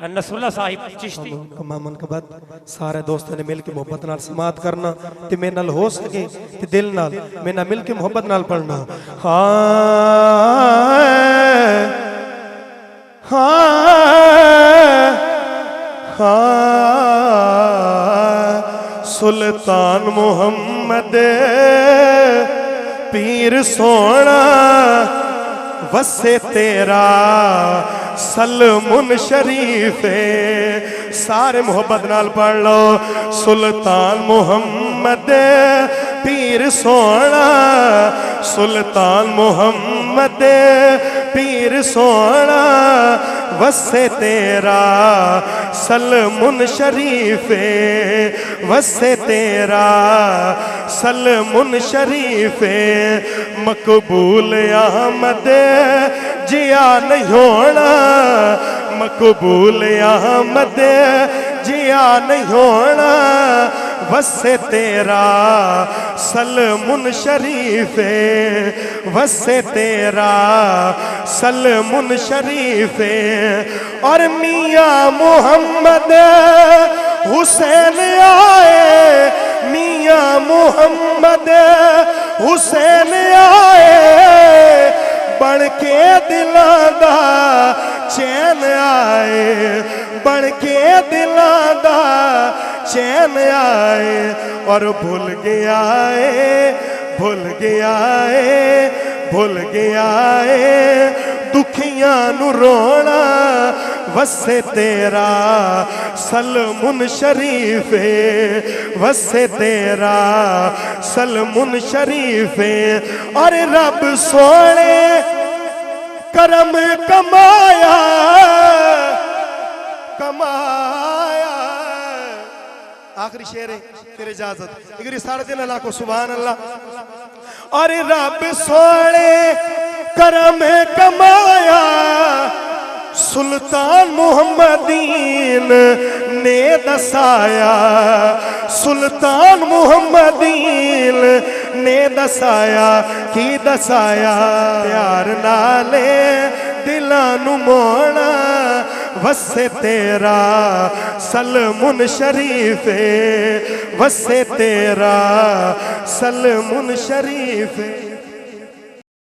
نصر اللہ صاحب چشتی کمامن کے بعد سارے دوستوں نے مل کے محبت نال سماعت کرنا تے میں نال ہو سکے تے دل نال میں نال مل کے محبت نال پڑھنا سلطان محمد پیر سونا وسے تیرا سلمن شریف سارے محبت نال پڑھ لو سلطان محمد پیر سونا سلطان محمد پیر سونا وسے تیرا سلمن شریف وسے تیرا سلمن شریف مقبول احمد جیا نہیں ہونا مقبول احمد جیا نہیں ہونا وسے تیرا سلمن شریف وسے تیرا سلمن شریف اور میاں محمد حسین آئے میاں محمد حسین آئے بڑھ کے دلاں دا چین آئے بڑھ کے دلاں دا چین آئے اور بھول گیا بھول گیا بھول گیا دکھیاں نو رونا وسے تیرا سلمن شریف وسے تیرا سلمن شریف اور رب سونے کرم کمایا کمایا آخری شعر ہے پھر اجازت اگر سارے دن اللہ کو سبحان اللہ اور رب سونے کرم کمایا سلطان محمدین نے دسایا سلطان محمدین نے دسایا کی دسایا پیار نالے دلانو مونا وسے تیرا سلمن شریف وسے تیرا سلمن شریف